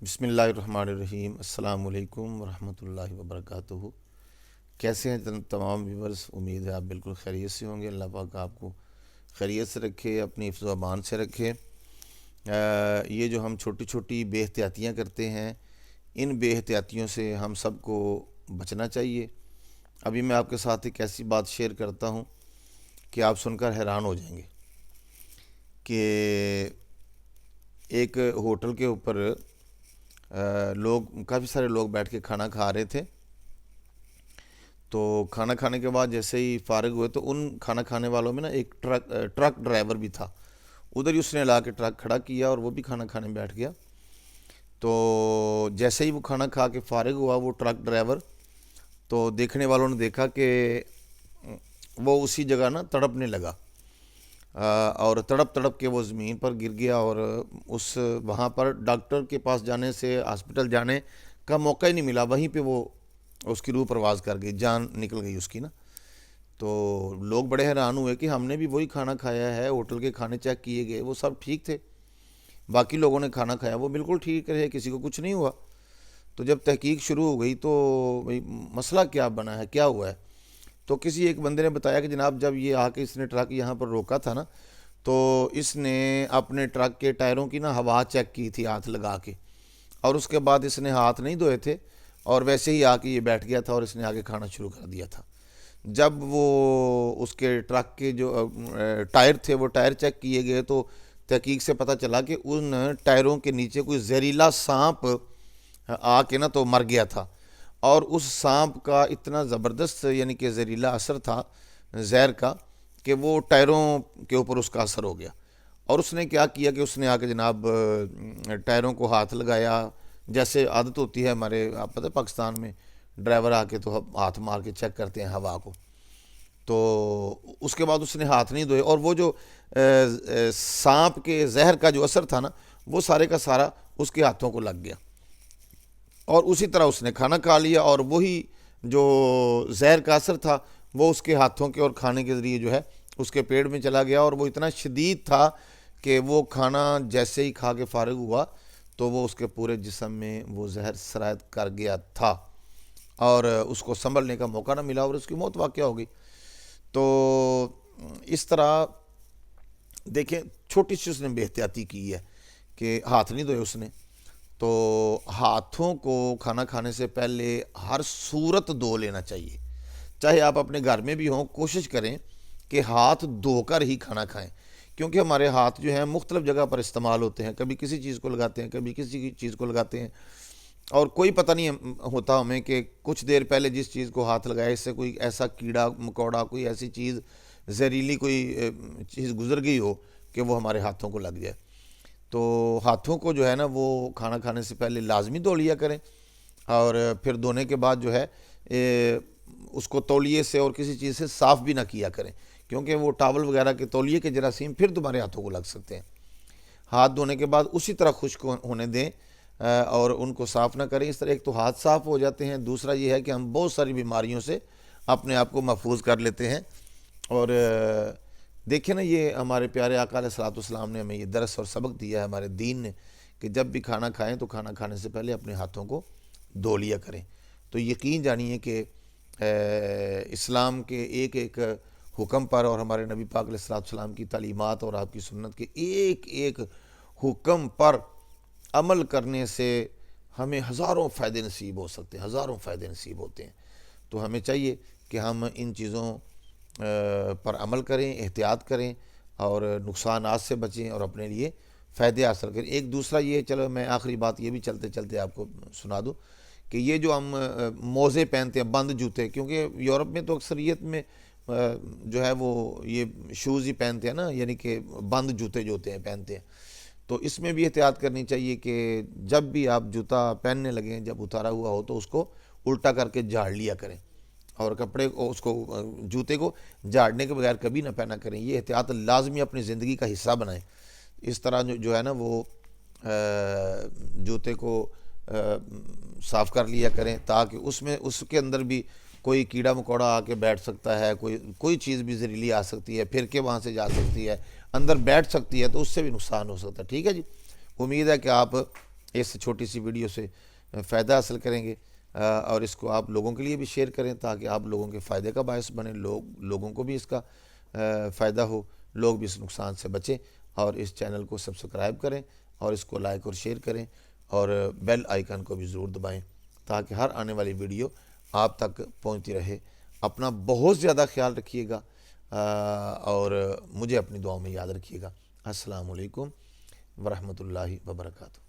بسم اللہ الرحمن الرحیم۔ السلام علیکم ورحمۃ اللہ وبرکاتہ۔ کیسے ہیں تمام ویورز؟ امید ہے آپ بالکل خیریت سے ہوں گے۔ اللہ پاک آپ کو خیریت سے رکھے، اپنی حفظ و امان سے رکھے۔ یہ جو ہم چھوٹی چھوٹی بے احتیاطیاں کرتے ہیں، ان بے احتیاطیوں سے ہم سب کو بچنا چاہیے۔ ابھی میں آپ کے ساتھ ایک ایسی بات شیئر کرتا ہوں کہ آپ سن کر حیران ہو جائیں گے کہ ایک ہوٹل کے اوپر کافی سارے لوگ بیٹھ کے کھانا کھا رہے تھے۔ تو کھانا کھانے کے بعد جیسے ہی فارغ ہوئے تو ان کھانا کھانے والوں میں نا ایک ٹرک ڈرائیور بھی تھا۔ ادھر ہی اس نے لا کے ٹرک کھڑا کیا اور وہ بھی کھانا کھانے بیٹھ گیا۔ تو جیسے ہی وہ کھانا کھا کے فارغ ہوا وہ ٹرک ڈرائیور، تو دیکھنے والوں نے دیکھا کہ وہ اسی جگہ نا تڑپنے لگا، اور تڑپ تڑپ کے وہ زمین پر گر گیا، اور وہاں پر ڈاکٹر کے پاس جانے سے ہاسپٹل جانے کا موقع ہی نہیں ملا۔ وہیں پہ وہ اس کی روح پرواز کر گئی، جان نکل گئی اس کی نا۔ تو لوگ بڑے حیران ہوئے کہ ہم نے بھی وہی کھانا کھایا ہے، ہوٹل کے کھانے چیک کیے گئے وہ سب ٹھیک تھے، باقی لوگوں نے کھانا کھایا وہ بالکل ٹھیک رہے، کسی کو کچھ نہیں ہوا۔ تو جب تحقیق شروع ہو گئی تو بھئی مسئلہ کیا بنا ہے، کیا ہوا ہے؟ تو کسی ایک بندے نے بتایا کہ جناب جب یہ آ کے اس نے ٹرک یہاں پر روکا تھا نا، تو اس نے اپنے ٹرک کے ٹائروں کی نا ہوا چیک کی تھی ہاتھ لگا کے، اور اس کے بعد اس نے ہاتھ نہیں دھوئے تھے، اور ویسے ہی آ کے یہ بیٹھ گیا تھا اور اس نے آگے کھانا شروع کر دیا تھا۔ جب وہ اس کے ٹرک کے جو ٹائر تھے وہ ٹائر چیک کیے گئے تو تحقیق سے پتہ چلا کہ ان ٹائروں کے نیچے کوئی زہریلا سانپ آ کے نا تو مر گیا تھا، اور اس سانپ کا اتنا زبردست یعنی کہ زہریلا اثر تھا زہر کا کہ وہ ٹائروں کے اوپر اس کا اثر ہو گیا۔ اور اس نے کیا کیا کہ اس نے آ کے جناب ٹائروں کو ہاتھ لگایا، جیسے عادت ہوتی ہے ہمارے، آپ پتہ پاکستان میں ڈرائیور آ کے تو ہاتھ مار کے چیک کرتے ہیں ہوا کو۔ تو اس کے بعد اس نے ہاتھ نہیں دھوئے، اور وہ جو سانپ کے زہر کا جو اثر تھا نا وہ سارے کا سارا اس کے ہاتھوں کو لگ گیا، اور اسی طرح اس نے کھانا کھا لیا، اور وہی جو زہر کا اثر تھا وہ اس کے ہاتھوں کے اور کھانے کے ذریعے جو ہے اس کے پیٹ میں چلا گیا، اور وہ اتنا شدید تھا کہ وہ کھانا جیسے ہی کھا کے فارغ ہوا تو وہ اس کے پورے جسم میں وہ زہر سرایت کر گیا تھا، اور اس کو سنبھلنے کا موقع نہ ملا اور اس کی موت واقع ہو گئی۔ تو اس طرح دیکھیں چھوٹی سی اس نے بے احتیاطی کی ہے کہ ہاتھ نہیں دھوئے اس نے۔ تو ہاتھوں کو کھانا کھانے سے پہلے ہر صورت دھو لینا چاہیے، چاہے آپ اپنے گھر میں بھی ہوں، کوشش کریں کہ ہاتھ دھو کر ہی کھانا کھائیں، کیونکہ ہمارے ہاتھ جو ہیں مختلف جگہ پر استعمال ہوتے ہیں، کبھی کسی چیز کو لگاتے ہیں، کبھی کسی چیز کو لگاتے ہیں، اور کوئی پتہ نہیں ہوتا ہمیں کہ کچھ دیر پہلے جس چیز کو ہاتھ لگایا اس سے کوئی ایسا کیڑا مکوڑا، کوئی ایسی چیز زہریلی کوئی چیز گزر گئی ہو کہ وہ ہمارے ہاتھوں کو لگ جائے۔ تو ہاتھوں کو جو ہے نا وہ کھانا کھانے سے پہلے لازمی دھو لیا کریں، اور پھر دھونے کے بعد جو ہے اس کو تولیے سے اور کسی چیز سے صاف بھی نہ کیا کریں، کیونکہ وہ ٹاول وغیرہ کے تولیے کے جراثیم پھر تمہارے ہاتھوں کو لگ سکتے ہیں۔ ہاتھ دھونے کے بعد اسی طرح خشک ہونے دیں، اور ان کو صاف نہ کریں۔ اس طرح ایک تو ہاتھ صاف ہو جاتے ہیں، دوسرا یہ ہے کہ ہم بہت ساری بیماریوں سے اپنے آپ کو محفوظ کر لیتے ہیں۔ اور دیکھیں نا، یہ ہمارے پیارے آقا علیہ الصلوۃ والسلام نے ہمیں یہ درس اور سبق دیا ہے ہمارے دین نے کہ جب بھی کھانا کھائیں تو کھانا کھانے سے پہلے اپنے ہاتھوں کو دھو لیا کریں۔ تو یقین جانیے کہ اسلام کے ایک ایک حکم پر اور ہمارے نبی پاک علیہ الصلوۃ والسلام کی تعلیمات اور آپ کی سنت کے ایک ایک حکم پر عمل کرنے سے ہمیں ہزاروں فائدے نصیب ہو سکتے ہیں، ہزاروں فائدے نصیب ہوتے ہیں۔ تو ہمیں چاہیے کہ ہم ان چیزوں پر عمل کریں، احتیاط کریں، اور نقصانات سے بچیں اور اپنے لیے فائدے حاصل کریں۔ ایک دوسرا یہ، چلو میں آخری بات یہ بھی چلتے چلتے آپ کو سنا دوں کہ یہ جو ہم موزے پہنتے ہیں، بند جوتے، کیونکہ یورپ میں تو اکثریت میں جو ہے وہ یہ شوز ہی پہنتے ہیں نا، یعنی کہ بند جوتے جو ہوتے ہیں پہنتے ہیں۔ تو اس میں بھی احتیاط کرنی چاہیے کہ جب بھی آپ جوتا پہننے لگیں، جب اتارا ہوا ہو تو اس کو الٹا کر کے جھاڑ لیا کریں، اور کپڑے کو، اس کو، جوتے کو جھاڑنے کے بغیر کبھی نہ پہنا کریں۔ یہ احتیاط لازمی اپنی زندگی کا حصہ بنائیں۔ اس طرح جو ہے نا وہ جوتے کو صاف کر لیا کریں، تاکہ اس کے اندر بھی کوئی کیڑا مکوڑا آ کے بیٹھ سکتا ہے، کوئی چیز بھی زہریلی آ سکتی ہے، پھر کے وہاں سے جا سکتی ہے، اندر بیٹھ سکتی ہے، تو اس سے بھی نقصان ہو سکتا ہے۔ ٹھیک ہے جی، امید ہے کہ آپ اس چھوٹی سی ویڈیو سے فائدہ حاصل کریں گے، اور اس کو آپ لوگوں کے لیے بھی شیئر کریں تاکہ آپ لوگوں کے فائدے کا باعث بنے، لوگوں کو بھی اس کا فائدہ ہو، لوگ بھی اس نقصان سے بچیں، اور اس چینل کو سبسکرائب کریں اور اس کو لائک اور شیئر کریں، اور بیل آئیکن کو بھی ضرور دبائیں تاکہ ہر آنے والی ویڈیو آپ تک پہنچتی رہے۔ اپنا بہت زیادہ خیال رکھیے گا، اور مجھے اپنی دعاؤں میں یاد رکھیے گا۔ السلام علیکم ورحمۃ اللہ وبرکاتہ۔